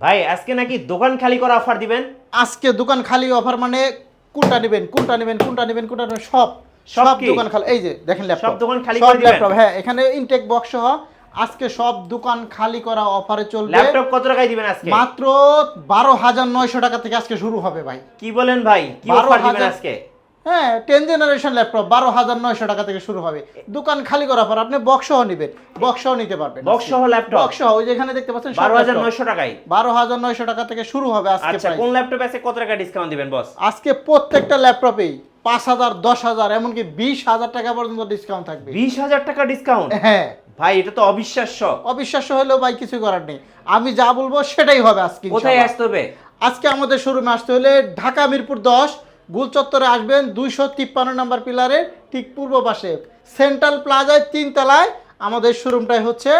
ভাই আজকে নাকি দোকান খালি করা অফার দিবেন? আজকে দোকান খালি অফার মানে কোনটা নেবেন সব সব সব কি? দোকান খালি। এই যে দেখেন ল্যাপটপ, সব দোকান খালি সব করে দিবেন? ল্যাপটপ, হ্যাঁ এখানে ইনটেক বক্স সহ আজকে সব দোকান খালি করা অফারে চলবে। ল্যাপটপ কত টাকায় দিবেন আজকে? মাত্র 12,900 টাকা থেকে আজকে শুরু হবে ভাই। কি বলেন ভাই, কি অফার দিবেন 12,000 আজকে? হ্যাঁ 10 জেনারেশন ল্যাপটপ 12,900 টাকা থেকে শুরু হবে। দোকান খালি করার পর আপনি বক্স সহ নেবেন, বক্স সহ নিতে পারবেন। বক্স সহ ল্যাপটপ? বক্স সহ ওই যেখানে দেখতে পাচ্ছেন 12,900 টাকায়। 12,900 টাকা থেকে শুরু হবে আজকে আচ্ছা, প্রাইস। কোন ল্যাপটপ আছে কত টাকা ডিসকাউন্ট দিবেন বস? আজকে প্রত্যেকটা ল্যাপটপেই 5,000, 10,000 এমনকি 20,000 টাকা পর্যন্ত ডিসকাউন্ট থাকবে। 20,000 টাকা ডিসকাউন্ট? হ্যাঁ ভাই এটা তো অবিশ্বাস্য। অবিশ্বাস্য হলেও ভাই কিছু করার নেই, আমি যা বলবো সেটাই হবে আজকে। কোথায় ইনশাআল্লাহ। আসতে হবে? আজকে আমাদের শোরুমে আসতে হলে ঢাকা মিরপুর 10 গুল চত্বরে আসবেন, 253 নম্বর পিলারের ঠিক পূর্ব পাশে সেন্ট্রাল প্লাজায় 3 তলায় আমাদের শোরুমটাই হচ্ছে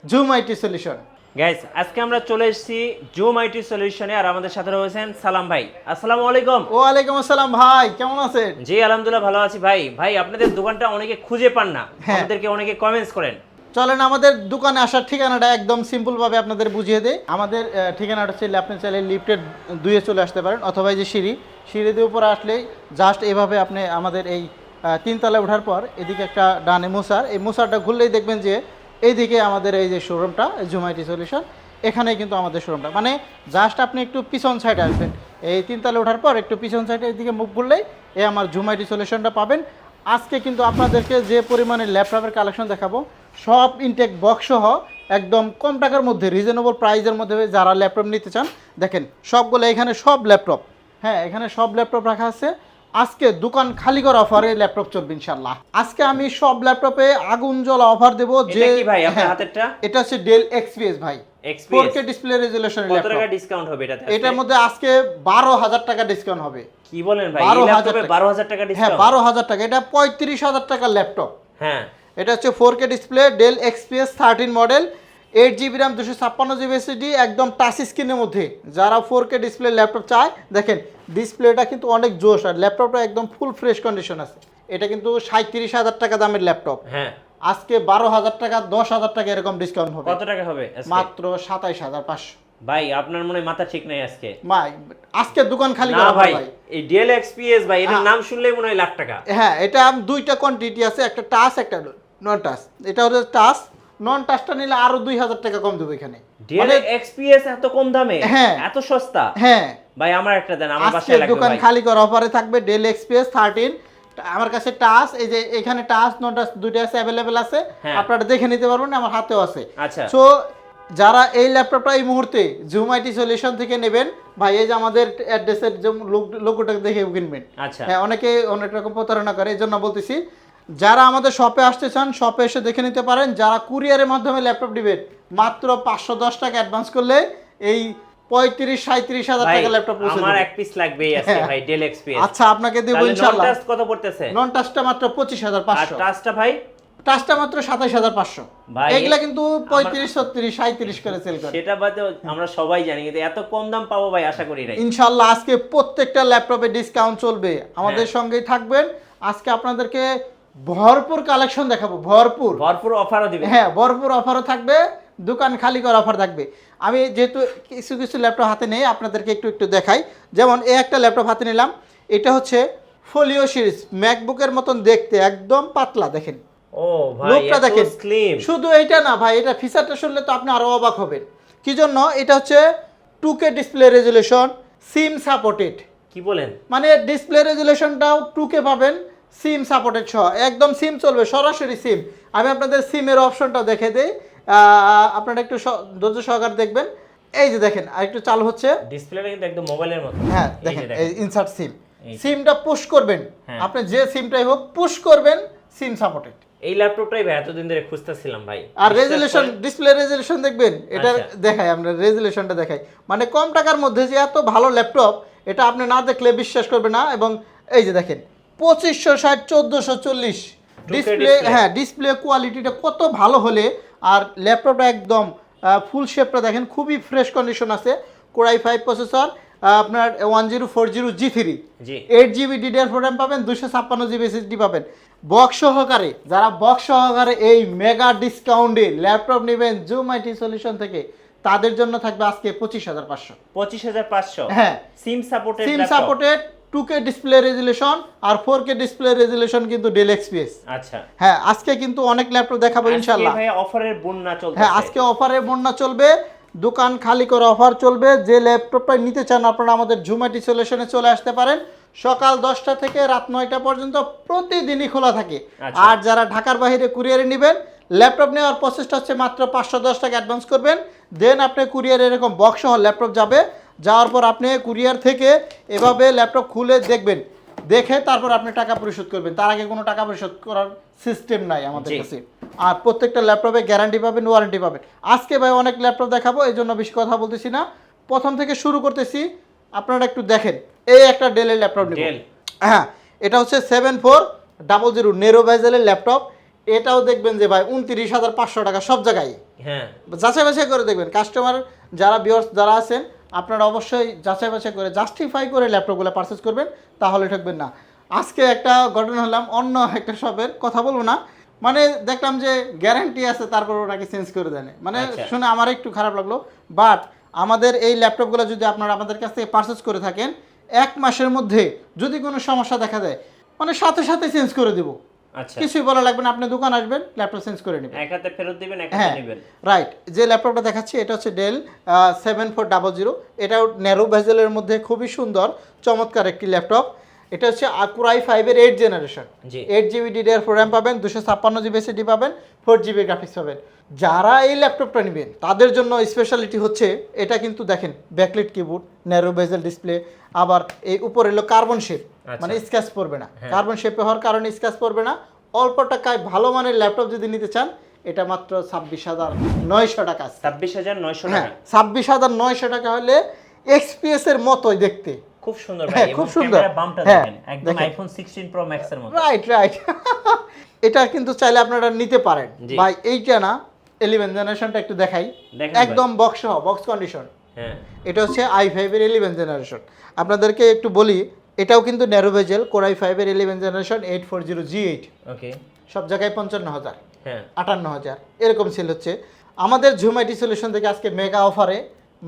জুম আইটি সলিউশন। গাইস আজকে আমরা চলে এসেছি জুম আইটি সলিউশনে, আর আমাদের সাথে রয়েছেন সালাম ভাই। আসসালামু আলাইকুম। ওয়ালাইকুম আসসালাম ভাই, কেমন আছেন? জি আলহামদুলিল্লাহ ভালো আছি ভাই। ভাই আপনাদের দোকানটা অনেকে খুঁজে পান না, হ্যাঁ। আমাদেরকে অনেকে কমেন্টস করেন। চলেন আমাদের দোকানে আসার ঠিকানাটা একদম সিম্পলভাবে আপনাদের বুঝিয়ে দেই। আমাদের ঠিকানাটা হচ্ছে, আপনি চাইলে লিফটের 2-এ চলে আসতে পারেন, অথবা এই যে সিঁড়ি দিয়ে উপরে আসলেই জাস্ট এভাবে আপনি আমাদের এই 3 তলায় ওঠার পর এদিকে একটা ডানে মোসার, এই মোসারটা ঘুরলেই দেখবেন যে এইদিকে আমাদের এই যে শোরুমটা জুম আইটি সলিউশন, এখানেই কিন্তু আমাদের শোরুমটা। মানে জাস্ট আপনি একটু পিছন সাইডে আসবেন, এই 3 তলায় ওঠার পর একটু পিছন সাইডে এদিকে মুখ ঘুরলেই এই আমার জুম আইটি সলিউশনটা পাবেন। আজকে কিন্তু আপনাদেরকে যে পরিমাণে ল্যাপটপের কালেকশন দেখাবো, সব ইনটেক বক্স সহ একদম কম টাকার মধ্যে রিজনেবল প্রাইসের মধ্যে যারা ল্যাপটপ নিতে চান, দেখেন সবগুলো এখানে সব ল্যাপটপ, হ্যাঁ এখানে সব ল্যাপটপ রাখা আছে। আজকে দোকান খালি করা অফারে ল্যাপটপ চলবে ইনশাল্লাহ। আজকে আমি সব ল্যাপটপে আগুন জ্বলা অফার দেবো। যে এটা কি ভাই আপনার হ্যাঁ, হাতেরটা? এটা হচ্ছে ডেল এক্সপিএস ভাই, XPS 4K ডিসপ্লে রেজোলিউশনের কত ল্যাপটপ। টাকা ডিসকাউন্ট হবে এটাতে? এটার মধ্যে আজকে 12,000 টাকা ডিসকাউন্ট হবে। কি বলেন ভাই, এই 12,000 ল্যাপটপে টাকা। 12,000 টাকা হ্যাঁ ডিসকাউন্ট? 12,000 টাকা, এটা 35,000 টাকার ল্যাপটপ। হ্যাঁ এটা হচ্ছে 4K display del XPS 13 model, 8GB RAM 256GB SSD, একদম টাচ স্ক্রিনের মধ্যে। যারা 4K ডিসপ্লে ল্যাপটপ চায়, দেখেন ডিসপ্লেটা কিন্তু অনেক জোশ, আর ল্যাপটপটা একদম ফুল ফ্রেশ কন্ডিশন আছে। এটা কিন্তু 37,000 টাকা দামের ল্যাপটপ, হ্যাঁ। আজকে 12,000 টাকা 10,000 টাকা এরকম ডিসকাউন্ট হবে। কত টাকা হবে আজকে? মাত্র 27,500। ভাই আপনার মনে হয় মাথা ঠিক নাই আজকে। আজকে দোকান খালি না করা ভাই, ভাই। এই ডেল এক্সপিএস ভাই, এটার হ্যাঁ। নাম শুনলেই মনে হয় লাখ টাকা। হ্যাঁ এটা দুইটা কোয়ান্টিটি আছে, একটা টাচ একটা নন টাচ। এটা হচ্ছে টাচ, নন টাচটা নিলে আরো 2,000 টাকা কম দেবো এখানে। ডেল এক্সপিএস এত কম দামে? হ্যাঁ। এত সস্তা? হ্যাঁ ভাই আমার একটা দেন, আমার আজকে বাসায় লাগবে দোকান ভাই। খালি করা অফারে থাকবে ডেল এক্সপিএস 13। আমার কাছে টাচ, এই যে এখানে টাচ নন টাচ দুইটা আছে, অ্যাভেলেবেল আছে, হ্যাঁ। আপনারা দেখে নিতে পারবেন, আমার হাতেও আছে। আচ্ছা। সো যারা এই ল্যাপটপটা এই মুহূর্তে জুম আইটি সলিউশন থেকে নেবেন ভাই, এই যে আমাদের অ্যাড্রেসের যে লোগোটা দেখে কিনবেন। আচ্ছা। হ্যাঁ অনেকে অনেক রকম প্রতারণা করে, এই জন্য বলতেছি যারা আমাদের শপে আসতে চান শপে এসে দেখে নিতে পারেন। যারা কুরিয়ারের মাধ্যমে ল্যাপটপ দিবেন, মাত্র 510 টাকা অ্যাডভান্স করলে এই 35-37,000 ভাই টাকা ল্যাপটপ পৌঁছে আমার দেবে। এক পিস লাগবেই আজকে হ্যাঁ। ভাই ডেল এক্সপিএস। আচ্ছা আপনাকে দেব তাহলে নন ইনশাআল্লাহ। টাচ কত পড়তেছে? নন টাচটা মাত্র আর 25,500। টাচটা ভাই? টাচটা মাত্র 27,500। ভাই, এগুলা কিন্তু 35, 36, 37 করে সেল করে। সেটা বাদে আমরা সবাই জানি, কিন্তু এত কম দাম পাবো ভাই আশা করি নাই। ইনশাআল্লাহ আজকে প্রত্যেকটা ল্যাপটপে ডিসকাউন্ট চলবে, আমাদের হ্যাঁ। সঙ্গেই থাকবেন। আজকে আপনাদেরকে ভরপুর কালেকশন দেখাবো, ভরপুর। ভরপুর অফারও দিবে? হ্যাঁ ভরপুর অফারও থাকবে, দোকান খালি করার অফার থাকবে। আমি যেহেতু কিছু কিছু ল্যাপটপ হাতে নেই, আপনাদেরকে একটু দেখাই। যেমন এই একটা ল্যাপটপ হাতে নিলাম, এটা হচ্ছে ফোলিও সিরিজ, ম্যাকবুকের মতন দেখতে, একদম পাতলা, দেখেন ও ভাই লুকটা এত দেখেন। স্লিম। শুধু এইটা না ভাই, এটা ফিচারটা শুনলে তো আপনি আরো অবাক হবেন। কি জন্য? এটা হচ্ছে 2K display resolution, SIM supported. কি বলেন? মানে ডিসপ্লে রেজুলেশনটাও 2K পাবেন, সিম সাপোর্টেড সহ, একদম সিম চলবে, সরাসরি সিম। আমি আপনাদের সিমের অপশনটা দেখে দিই, আপনারা একটু ধৈর্য সহকারে দেখবেন। এই যে দেখেন, আর একটু চালু হচ্ছে। ডিসপ্লেটা কিন্তু একদম মোবাইলের মতো। হ্যাঁ এই যে দেখেন, দেখেন। ইনসার্ট সিম, এই। সিমটা পুশ করবেন, হ্যাঁ। আপনি যে সিমটাই হোক পুশ করবেন, সিম সাপোর্টেড। এই ল্যাপটপটাই ভাই এতদিন ধরে খুঁজতেছিলাম ভাই। আর বিশ্বাস রেজুলেশন, করেন। ডিসপ্লে রেজুলেশন দেখবেন, এটা আচ্ছা। দেখাই আমরা, রেজুলেশনটা দেখাই। মানে কম টাকার মধ্যে যে এত ভালো ল্যাপটপ, এটা আপনি না দেখলে বিশ্বাস করবে না। এবং এই যে দেখেন 2560 1440 ডিসপ্লে, display। হ্যাঁ ডিসপ্লে কোয়ালিটিটা কত ভালো হলে, আর ল্যাপটপটা একদম ফুল শেপটা দেখেন, খুবই ফ্রেশ কন্ডিশন আছে। Core i5 প্রসেসর, আপনার 1040 G3, জি। 8GB DDR4 RAM পাবেন, 256GB SSD পাবেন। বক্স সহকারে, যারা বক্স সহকারে এই মেগা ডিসকাউন্টে ল্যাপটপ নেবেন জুম আইটি সলিউশন থেকে, তাদের জন্য থাকবে আজকে 25,500। 25,500 হ্যাঁ, SIM supported SIM supported 2K display resolution আর 4K ডিসপ্লে রেজুলেশন কিন্তু ডেল এক্সপিএস। আচ্ছা, হ্যাঁ, আজকে কিন্তু অনেক ল্যাপটপ দেখাবো ইনশাআল্লাহ। আজকে ভাই অফারের বন্যা চলতেছে। হ্যাঁ, আজকে অফারের বন্যা চলবে, দোকান খালি করে অফার চলবে। যে ল্যাপটপটা নিতে চান আপনারা আমাদের ঝুমাটি সলিউশনে চলে আসতে পারেন। সকাল 10টা থেকে রাত 9টা পর্যন্ত প্রতিদিনই খোলা থাকে। আচ্ছা। আর যারা ঢাকার বাইরে কুরিয়ারে নেবেন, ল্যাপটপ নেওয়ার প্রসেসটা হচ্ছে মাত্র 510 টাকা অ্যাডভান্স করবেন, দেন আপনি কুরিয়ারে এরকম বক্স সহ ল্যাপটপ যাবে। যাওয়ার পর আপনি কুরিয়ার থেকে এভাবে ল্যাপটপ খুলে দেখবেন, দেখে তারপর আপনি টাকা পরিশোধ করবেন। তার আগে কোনো টাকা পরিশোধ করার সিস্টেম নাই আমাদের জি। কাছে। আর প্রত্যেকটা ল্যাপটপে গ্যারান্টি পাবেন, ওয়ারেন্টি পাবেন। আজকে ভাই অনেক ল্যাপটপ দেখাবো, এই জন্য বেশি কথা বলতেছি না, প্রথম থেকে শুরু করতেছি। আপনারা একটু দেখেন, এই একটা ডেলের ল্যাপটপ নিব। ডেল। হ্যাঁ, এটা হচ্ছে 7400 নেরো বেজেলের ল্যাপটপ। এটাও দেখবেন যে ভাই 29,500 টাকা সব জায়গায়। হ্যাঁ, যাচাই বাছাই করে দেখবেন, কাস্টমার যারা ভিউয়ার্স যারা আছেন আপনারা অবশ্যই যাচাই বাছাই করে জাস্টিফাই করে ল্যাপটপগুলো পারচেজ করবেন, তাহলে ঠকবেন না। আজকে একটা ঘটনা হলাম, অন্য একটা শপের কথা বলবো না, মানে দেখলাম যে গ্যারান্টি আছে তারপর ওটাকে চেঞ্জ করে দেন, মানে আচ্ছা। শুনে আমার একটু খারাপ লাগলো। বাট আমাদের এই ল্যাপটপগুলো যদি আপনারা আমাদের কাছ থেকে পারচেজ করে থাকেন, 1 মাসের মধ্যে যদি কোনো সমস্যা দেখা দেয়, মানে সাথে সাথে চেঞ্জ করে দেবো, আচ্ছা, কিছুই বলা লাগবে না। আপনি দোকান আসবেন, ল্যাপটপ চেঞ্জ করে নেবেন। এক হাতে ফেরত দিবেন, এক হাতে হ্যাঁ, নেবেন। রাইট। যে ল্যাপটপটা দেখাচ্ছি এটা হচ্ছে ডেল 7400, এটাও ন্যারো ভেজেলের মধ্যে খুবই সুন্দর চমৎকার একটি ল্যাপটপ। এটা হচ্ছে কোরাই 5-এর 8 জেনারেশন, জি। 8GB DDR4 RAM পাবেন, 256GB SSD পাবেন, 4GB গ্রাফিক্স পাবেন। যারা এই ল্যাপটপটা নেবেন তাদের জন্য স্পেশালিটি হচ্ছে এটা কিন্তু দেখেন ব্যাকলাইট কিবোর্ড, ন্যারো বেজেল ডিসপ্লে, আবার এই উপরে হলো কার্বন শেপ, আচ্ছা। মানে স্ক্র্যাচ পড়বে না। হ্যাঁ। কার্বন শেপে হওয়ার কারণে স্ক্র্যাচ পড়বে না। অল্প টাকায় ভালো মানের ল্যাপটপ যদি নিতে চান, এটা মাত্র 26,900 টাকা আছে। 26,900 হ্যাঁ, টাকা। 26,900 টাকা হলে এক্সপিএস এর মতোই দেখতে। খুব সুন্দর হ্যাঁ, ভাই, খুব এবং সুন্দর। ক্যামেরা বামটা হ্যাঁ, দেখেন, একদম দেখেন। আইফোন 16 প্রো ম্যাক্স এর মতো। Right right. এটা কিন্তু চাইলে আপনারা নিতে পারেন জি। ভাই। এইটা না 11 জেনারেশনটা একটু দেখাই, দেখেন একদম বক্স সহ, বক্স কন্ডিশন। হ্যাঁ, এটা হচ্ছে i5-এর 11 জেনারেশন। আপনাদেরকে একটু বলি, এটাও কিন্তু ন্যারো বেজেল, কোরাই 5-এর 11 জেনারেশন 840G8, ওকে। সব জায়গায় 55,000, হ্যাঁ, 58,000 এরকম সেল হচ্ছে। আমাদের জুম আইটি সলিউশন থেকে আজকে মেগা অফারে,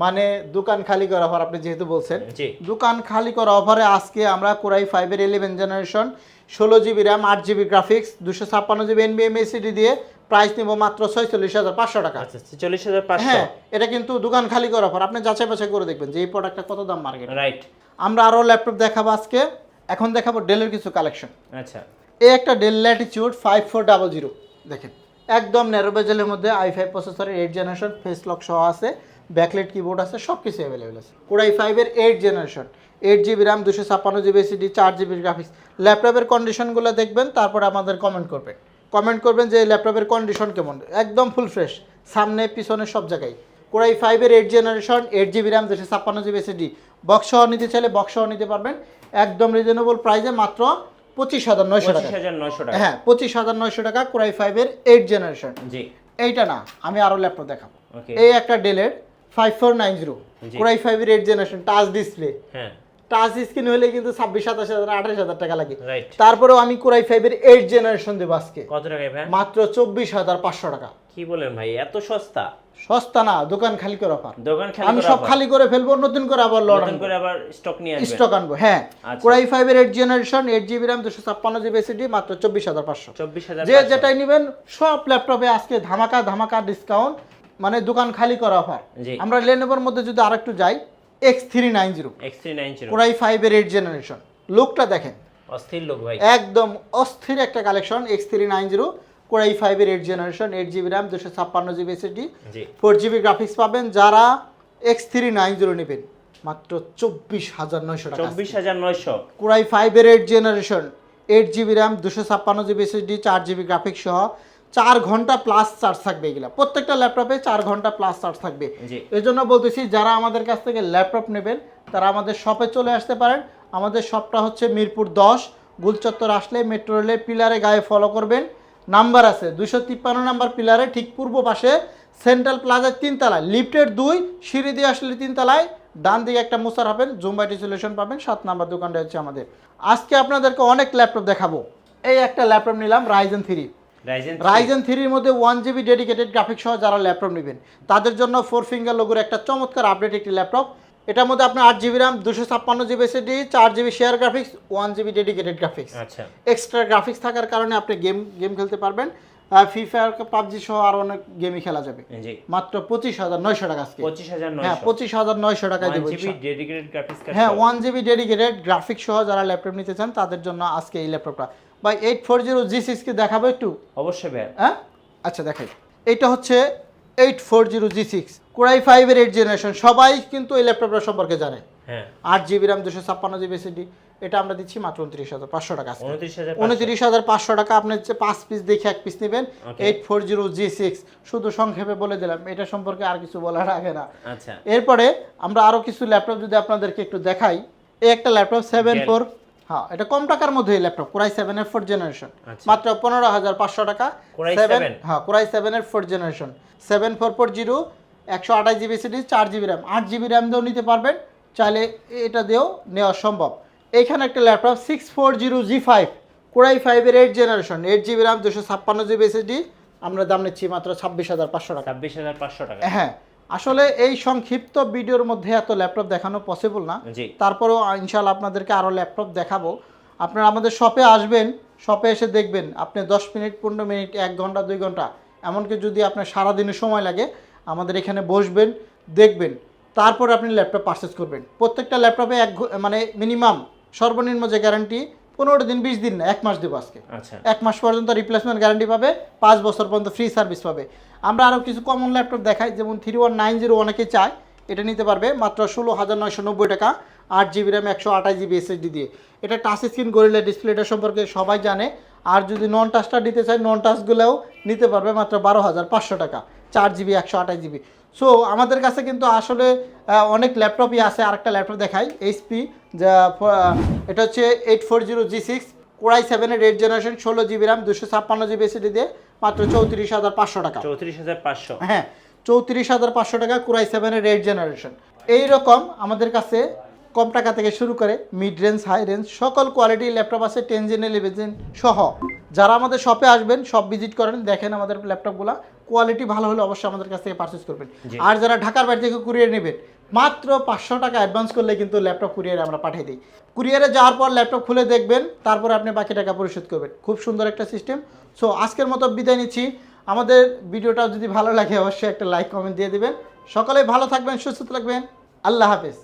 মানে দোকান খালি করা অফার, আপনি যেহেতু বলছেন জি। দোকান খালি করা অফারে আজকে আমরা কোরাই 5-এর 11 জেনারেশন 16GB RAM 8GB গ্রাফিক্স 256GB NVMe SSD দিয়ে প্রাইস নিব মাত্র 46,500 টাকা। আচ্ছা, 46,500। হ্যাঁ, এটা কিন্তু দোকান খালি করা অফার, আপনি যাচাই বাছাই করে দেখবেন যে এই প্রোডাক্টটা কত দাম মার্কেটে। রাইট। আমরা আরও ল্যাপটপ দেখাবো আজকে। এখন দেখাবো ডেলের কিছু কালেকশন। আচ্ছা, এই একটা ডেল ল্যাটিটিউড 5400, দেখেন একদম ন্যারো বেজেলের মধ্যে i5 প্রসেসরের 8 জেনারেশন, ফেস লক সহ আছে, ব্যাকলাইট কিবোর্ড আছে, সব কিছু অ্যাভেলেবেল আছে। কোরাই 5-এর 8 generation, 8GB RAM 256GB SSD 4GB graphics. ল্যাপটপের কন্ডিশনগুলো দেখবেন, তারপর আমাদের কমেন্ট করবেন যে ল্যাপটপের কন্ডিশন কেমন। একদম ফুল ফ্রেশ, সামনে পিছনে সব জায়গায়। কোরাই 5-এর 8 generation 8GB RAM 256GB SSD, box সহ নিতে চাইলে বক্স সহ নিতে পারবেন, একদম রিজনেবল প্রাইসে মাত্র 25,900 টাকা। 25,900 টাকা। হ্যাঁ, 25,900 টাকা কোরাই 5-এর 8 জেনারেশন। জি। এইটা না, আমি আরও ল্যাপটপ দেখাবো। ওকে। এই একটা ডেলের 5490 জি। কোরাই 5-এর 8 জেনারেশন, টাচ ডিসপ্লে। হ্যাঁ, টাচ স্ক্রিন হলে কিন্তু 26,000, 27,000, 28,000 টাকা লাগে। রাইট। তারপরেও আমি কোরাই 5-এর 8 জেনারেশন দেবো আজকে কত টাকায় ভাই? মাত্র 24,500 টাকা। কি বলেন ভাই, এত সস্তা? সস্তা না, দোকান খালি করে অফার। দোকান খালি আমি করা সব আবার? খালি করে ফেলবো, নতুন করে আবার নতুন করে আবার স্টক নিয়ে আসবেন? স্টক আনবো। হ্যাঁ, আচ্ছা। কোরাই 5-এর 8 generation 8GB RAM 256GB SSD মাত্র 24,500। 24,500। যে যেটাই নেবেন সব ল্যাপটপে আজকে ধামাকা ধামাকা ডিসকাউন্ট, মানে দোকান খালি করা অফার। জি। আমরা লেনোভোর মধ্যে যদি আরেকটু যাই, X390 X390 কোরাই 5-এর 8 জেনারেশন, লুকটা দেখেন, অস্থির লোক ভাই। একদম অস্থির একটা কালেকশন। X390 কোরাই 5-এর 8 generation 8GB RAM 256GB SSD জি। 4GB গ্রাফিক্স পাবেন। যারা X390 নেবেন মাত্র 24,900 টাকা। 24,900। কোরাই 5-এর 8 generation 8GB RAM 256GB SSD 4GB graphics সহ 4 ঘন্টা প্লাস চার্জ থাকবে। এগুলা প্রত্যেকটা ল্যাপটপে 4 ঘন্টা প্লাস চার্জ থাকবে। জি। এই জন্য বলতেছি যারা আমাদের কাছ থেকে ল্যাপটপ নেবেন তারা আমাদের শপে চলে আসতে পারেন। আমাদের শপটা হচ্ছে মিরপুর 10, গুলচত্বর আসলে মেট্রো রেলের পিলারে গায়ে ফলো করবেন, নাম্বার আছে 253 নাম্বার পিলারে ঠিক পূর্ব পাশে সেন্ট্রাল প্লাজার 3 তলায়, লিফটের 2 সিঁড়ি দিয়ে আসলে 3 তলায় ডান দিকে একটা মোসার হবেন, জুম আইটি সলিউশন পাবেন, 7 নাম্বার দোকানটা হচ্ছে আমাদের। আজকে আপনাদেরকে অনেক ল্যাপটপ দেখাবো। এই একটা ল্যাপটপ নিলাম Ryzen 3, রাইজেন 3 এর মধ্যে 1GB ডেডিকেটেড গ্রাফিক্স সহ যারা ল্যাপটপ নেবেন তাদের জন্য 4 ফিঙ্গার লোগোর একটা চমৎকার আপডেট একটি ল্যাপটপ। এটার মধ্যে আপনার 8GB RAM 256GB SSD 4GB share graphics 1GB dedicated graphics. আচ্ছা, এক্সট্রা গ্রাফিক্স থাকার কারণে আপনি গেম খেলতে পারবেন। ফ্রি ফায়ার পাবজি সহ আরো অনেক গেমই খেলা যাবে। জি, মাত্র 25,900 টাকা আজকে। 25,900 হ্যাঁ 25,900 টাকায় দেব। 1GB dedicated graphics card. হ্যাঁ 1GB ডেডিকেটেড গ্রাফিক্স সহ যারা ল্যাপটপ নিতে চান তাদের জন্য আজকে এই ল্যাপটপটা। ভাই 840G6 কে দেখাবো একটু? অবশ্যই ভাই। হ্যাঁ আচ্ছা দেখাই। এটা হচ্ছে 840G6 Core i5 এর 8 জেনারেশন। সবাই কিন্তু এই ল্যাপটপটা সম্পর্কে জানে। হ্যাঁ 8GB RAM 256GB SSD। এটা আমরা দিচ্ছি মাত্র 29,500 টাকা। 29,500 29,500 টাকা। আপনি হচ্ছে 5 পিস দেখে এক পিস নেবেন। 840G6 শুধু সংক্ষেপে বলে দিলাম, এটা সম্পর্কে আর কিছু বলার আগে না। আচ্ছা, এরপরে আমরা আরো কিছু ল্যাপটপ যদি আপনাদেরকে একটু দেখাই। এই একটা ল্যাপটপ 7 হ্যাঁ এটা কম টাকার মধ্যে এই ল্যাপটপ Core i7 এর 4th জেনারেশন মাত্র 15,500 টাকা। Core i7 হ্যাঁ Core i7 এর 4th generation 7440 128GB SSD 4GB RAM 8GB RAM দিয়েও নিতে পারবেন, চাইলে এটা দিয়েও নেওয়া সম্ভব। এইখানে একটা ল্যাপটপ 640G5 Core i5 এর 8th generation 8GB RAM 256GB SSD আমরা দাম নিচ্ছি মাত্র 26,500 টাকা। 26,500 টাকা। হ্যাঁ আসলে এই সংক্ষিপ্ত ভিডিওর মধ্যে এত ল্যাপটপ দেখানো পসিবল না। জি, তারপরেও ইনশাআল্লাহ আপনাদেরকে আরও ল্যাপটপ দেখাবো। আপনারা আমাদের শপে আসবেন, শপে এসে দেখবেন আপনি 10 মিনিট 15 মিনিট 1 ঘন্টা 2 ঘন্টা এমনকি যদি আপনার সারাদিনের সময় লাগে আমাদের এখানে বসবেন, দেখবেন, তারপর আপনি ল্যাপটপ পারচেজ করবেন। প্রত্যেকটা ল্যাপটপে মানে মিনিমাম সর্বনিম্ন যে গ্যারান্টি 15 দিন 20 দিন না 1 মাস দেবো আজকে। আচ্ছা, 1 মাস পর্যন্ত রিপ্লেসমেন্ট গ্যারান্টি পাবে, 5 বছর পর্যন্ত ফ্রি সার্ভিস পাবে। আমরা আরও কিছু কমন ল্যাপটপ দেখাই, যেমন 3190 অনেকেই চায়, এটা নিতে পারবে মাত্র 16,990 টাকা 8GB RAM 128GB SSD দিয়ে। এটা টাচ স্ক্রিন গরিলা ডিসপ্লেটা সম্পর্কে সবাই জানে। আর যদি নন টাচটা নিতে চায় নন টাচগুলোও নিতে পারবে মাত্র 12,500 টাকা 4GB 128GB। সো আমাদের কাছে কিন্তু আসলে অনেক ল্যাপটপই আছে। আরেকটা ল্যাপটপ দেখাই এইচপি, যা এটা হচ্ছে 840G6 Core i7 এর 8th generation 16GB RAM 256GB SSD দিয়ে মাত্র 34,500 টাকা। 34,500। হ্যাঁ 34,500 টাকা Core i7 এর 8th জেনারেশন। এইরকম আমাদের কাছে কম টাকা থেকে শুরু করে মিড রেঞ্জ হাই রেঞ্জ সকল কোয়ালিটির ল্যাপটপ আছে 10 জেন 11 জেন সহ। যারা আমাদের শপে আসবেন, শপ ভিজিট করেন, দেখেন আমাদের ল্যাপটপগুলো কোয়ালিটি ভালো হলে অবশ্যই আমাদের কাছ থেকে পারচেজ করবেন। আর যারা ঢাকার বাইরে থেকে কুরিয়ার নেবেন মাত্র 500 টাকা অ্যাডভান্স করলে কিন্তু ল্যাপটপ কুরিয়ারে আমরা পাঠিয়ে দিই। কুরিয়ারে যাওয়ার পর ল্যাপটপ খুলে দেখবেন, তারপরে আপনি বাকি টাকা পরিশোধ করবেন। খুব সুন্দর একটা সিস্টেম। সো আজকের মতো বিদায় নিচ্ছি। আমাদের ভিডিওটা যদি ভালো লাগে অবশ্যই একটা লাইক কমেন্ট দিয়ে দিবেন। সকলে ভালো থাকবেন, সুস্থ থাকবেন। আল্লাহ হাফেজ।